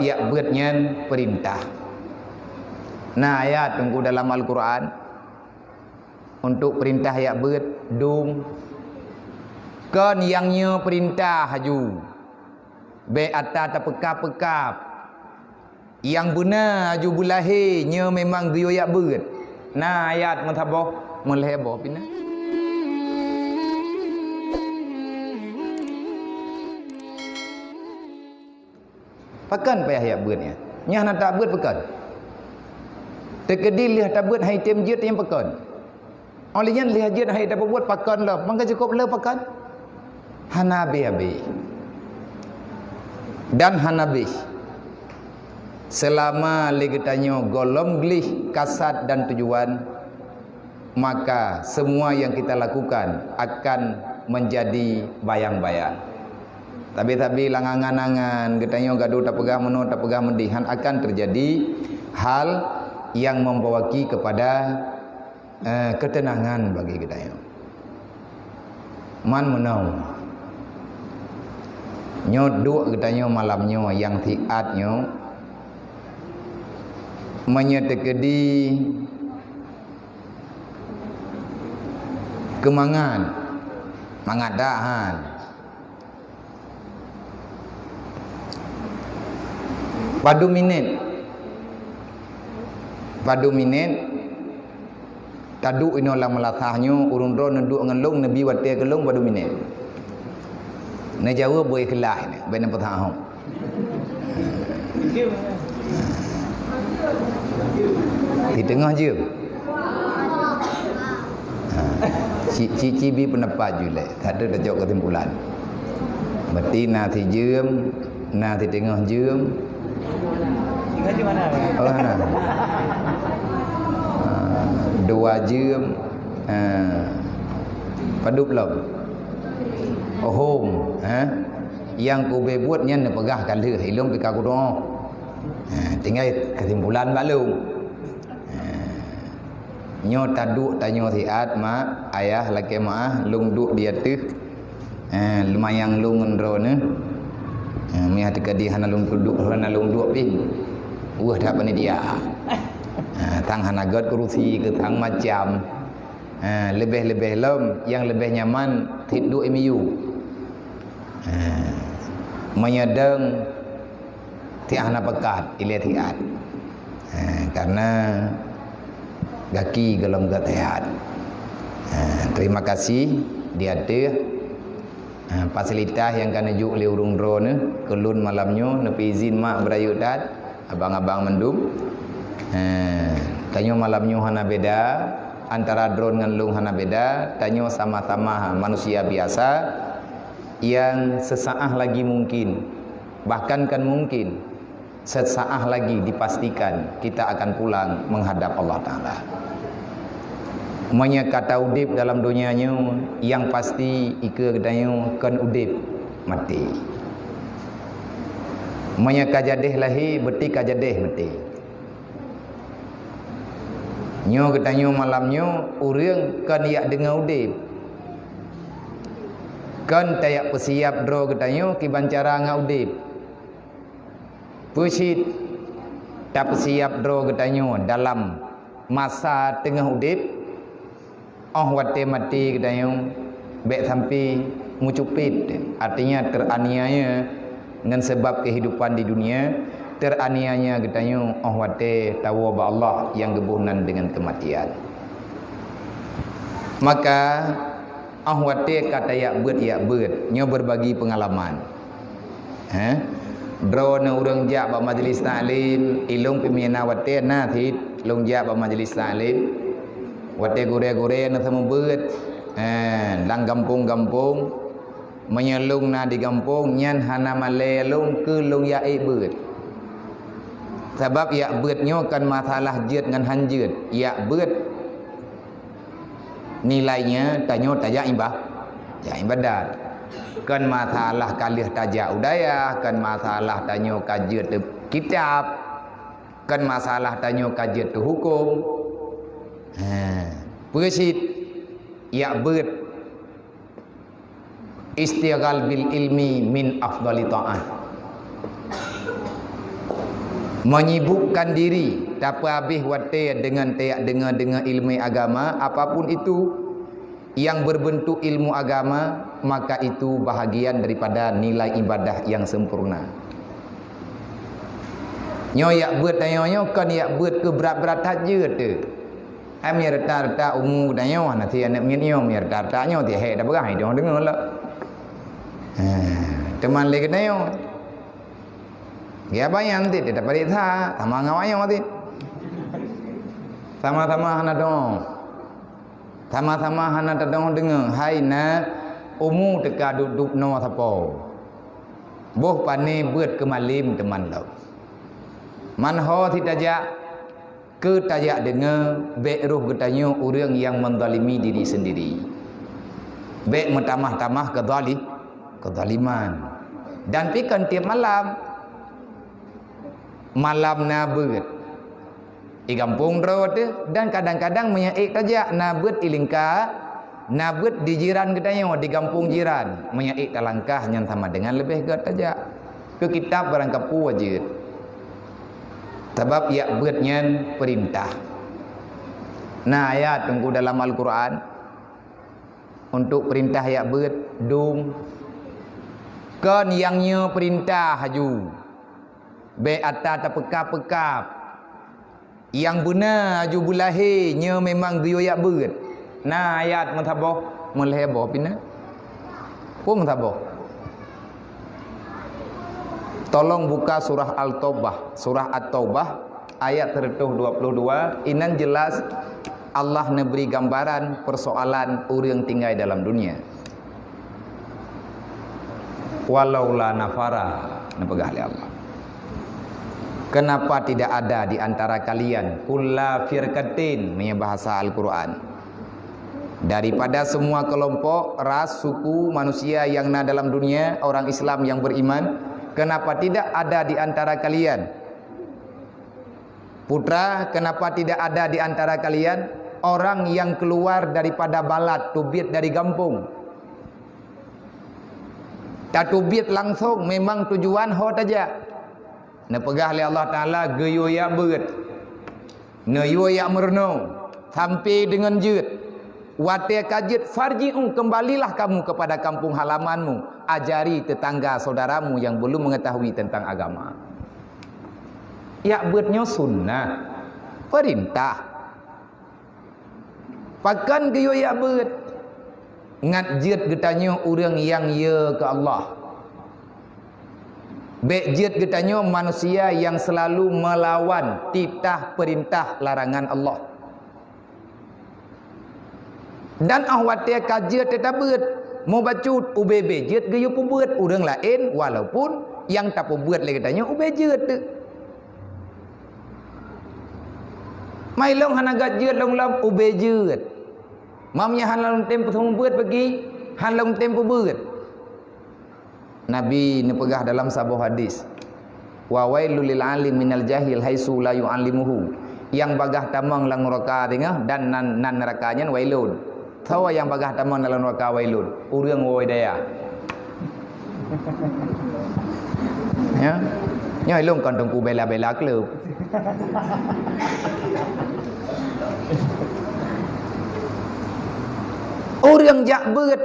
ya beutnya perintah. Nah, ayat tunggu dalam Al-Quran untuk perintah ya beut dung kan yangnya perintah haju be atas pekap-pekap yang benar haju bulahirnya memang dia ya beut. Nah, ayat mataboh meleboh pina pakan payah ya beutnya nyah nak tak beut pakan terkedi lihat tak beut hai tem jut yang pakan olehnya lihat jut hai dapat buat pakan lah mangga cukup le pakan Hanabi dan Hanabi selama legetanyo golom glih kasat dan tujuan, maka semua yang kita lakukan akan menjadi bayang-bayang. Tapi langangan-angan getanyo gaduh tak pegah meno tak pegah mendihan akan terjadi hal yang membawaki kepada ketenangan bagi getanyo. Man menau nyoduk getanyo malamnyo yang tiatnyo menyetekedi kemangan mangadahan padu minit tadu inolah melatahnya urung dro neduk ngelung nabi wate kelung padu minit ne jawab boleh kelah ni benar petahong di tengah je cici bi pendapat julek tak ada jawab kesimpulan berarti nanti jam nanti tengah jam tinggal di mana oh nah 2 jam padu belum ohom yang ku buatnya ne pegahkan le hilung pika ku doa tinggal kesimpulan maklum nyo taduk tanyo tiat ma ayah laki maah lung duk dia tu lumayang lung ngendro ne mi hati kadi hana lung duk hana lung duk pi wah dak panitia tang hana god kurusi ke tang macam lebih-lebih lom yang lebih nyaman tidur MU menyedang tiada pekat ilia tiat karena gaki gelom gatiat. Terima kasih dia ada fasilitas yang kena juk oleh urung drone kelun malamnya nepi izin mak berayu dat abang-abang mendum tanyo malamnya hana beda antara drone dengan lung hana beda tanyo sama-sama manusia biasa yang sesaat lagi mungkin bahkan kan mungkin sesaat lagi dipastikan kita akan pulang menghadap Allah Ta'ala. Manya kata udip dalam dunianya yang pasti ika kedanyo kan udip mati. Manya kajadeh lahir beti kajadeh mati. Nyo kedanyo malamnya urang kan yak dengar udip. Kan tayak persiap dro kedanyo kibancara ngau udip. Pusit tak siap dro kedanyo dalam masa tengah udip wate mati kedanyo baik sampai mucupit artinya teraniaya dengan sebab kehidupan di dunia teraniaya kedanyo wate tawa ba Allah yang gebunan dengan kematian maka wate kata yak beut nyo berbagi pengalaman drone urang jak ba majlis taklim ilung pimina wate na thit long jak ba majlis taklim wate gore-gore na sama beut lang kampung-kampung menyelung na di kampung nyan hana male lung ke lung ya beut sebab ya beutnyo kan masalah jeut dengan hanjeut ya beut nilainya tanyo tajak imbah ya ibadat kan masalah kalih tajak udaya kan masalah tanyo kajian tu kitab kan masalah tanyo kajian tu hukum persit ya beut istighal bil ilmi min afdali ta'at menyibukkan diri tak habis watir dengan dengar ilmu agama, apapun itu yang berbentuk ilmu agama, maka itu bahagian daripada nilai ibadah yang sempurna. Nyo yak buat tanya kan yak buat ke berat-berat saja tu. Ai mi reta-reta umur tanya nanti anak nyo mi reta-reta nyo ti he dah berai dong dengar lah. Teman lagi tanya. Dia bayang ti dia dapat tha sama ngawayo ti. Sama-sama hana dong. Sama-sama hana tadong dengar hai na umu teka duduk no sapo. Boh pane buat kemalim teman lo. Manho tidak ke tajak dengar bek roh bertanya orang yang menzalimi diri sendiri. Bek mentamah-tamah kezaliman. Dan pikan tiap malam na beut. Di kampung road dan kadang-kadang menyaik tajak na beut ilingka, na beut di jiran katanya di kampung jiran, menyaik talangkah yang sama dengan lebih ke tajak. Ke kitab barang kapu aja. Sebab ya beutnya perintah. Nah ayat tunggu dalam Al-Quran untuk perintah ya beut dum kan yangnya perintah haju be atas pekap-pekap yang benar haju bulahirnya memang dia ya beut. Nah ayat menthaboh melheboh pina pun menthaboh. Tolong buka surah Al-Taubah, surah At-Taubah ayat 122. Inan jelas Allah memberi gambaran persoalan orang tinggal dalam dunia. Walaula nafara nepegah oleh Allah. Kenapa tidak ada di antara kalian kulla firqatin, punya bahasa Al-Quran, daripada semua kelompok ras suku manusia yang ada dalam dunia, orang Islam yang beriman, kenapa tidak ada di antara kalian putra, kenapa tidak ada di antara kalian orang yang keluar daripada balat tubit dari kampung. Tak tubit langsung, memang tujuan ho saja. Na pegah oleh Allah Taala geyo ya beut. Na yo ya merno sampai dengan jeut. Wate kajet farji'u, kembalilah kamu kepada kampung halamanmu, ajari tetangga saudaramu yang belum mengetahui tentang agama. Ya beutnya sunnah, perintah. Pakan geyo ya beut. Ngat jeut getanya orang yang ya ke Allah. Bek jeut getanya manusia yang selalu melawan titah perintah larangan Allah. Dan ahwate kajeut tetap beut mau bacut UBB jeut geyo pu beut urang lain walaupun yang tak pu beut le katanya UB jeut tu. Mai long hanagat jeut long lam UB jeut. Mamnya halong tempo thong beut bagi halong tempo beut. Nabi nepegah dalam sebuah hadis. Wa wailul lil alim minal jahil haitsu la yu'allimuhu. Yang bagah tamang lang neraka tengah dan nan nerakanya wailun. Tahu yang bagah tamang dalam neraka wailun. Urang woi daya. Ya. Nyoi long kon tungku bela-bela klub. Orang jak beut,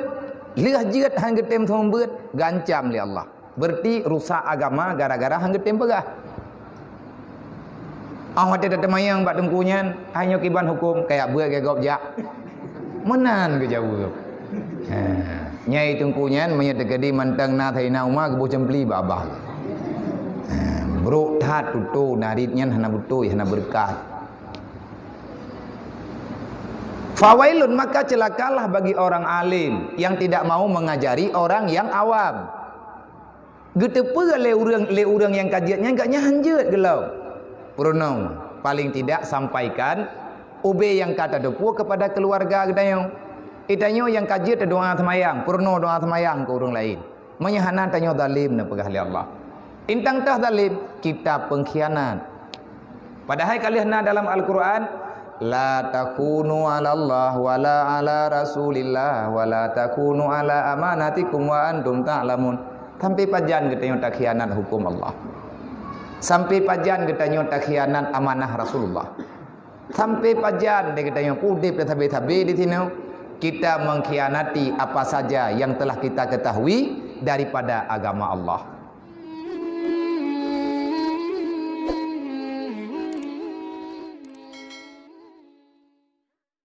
liah jeut hang getem thong beut, gancam li Allah. Berarti rusak agama gara-gara hang getem pegah. Awak tidak temayang bak tengkunyan, hanya kiban hukum kayak beut ke gop jak. Menan ke jauh. Nyai tengkunyan menyedekadi mantang na thaina umah gebu cempli babah. Bro tat tutu naritnya hana butui hana berkah. Fawailun, maka celakalah bagi orang alim yang tidak mau mengajari orang yang awam. Getepe le urang yang kajiannya enggak nyahanjeut gelau. Purno paling tidak sampaikan UB yang kata depu kepada keluarga gedayong. Itanyo yang kajian doa semayang, purno doa semayang ke orang lain. Menyahana tanyo zalim na pegah li Allah. Intang tah zalim kita pengkhianat. Padahal kalian dalam Al-Quran la takunu 'ala Allah wala 'ala Rasulillah wala takunu 'ala amanatikum wa antum ta'lamun. Sampai pajan kita tak khianat hukum Allah. Sampai pajan katanya tak khianat amanah Rasulullah. Sampai pajan dia katanya pudip dan tabe-tabe di sini kita mengkhianati apa saja yang telah kita ketahui daripada agama Allah.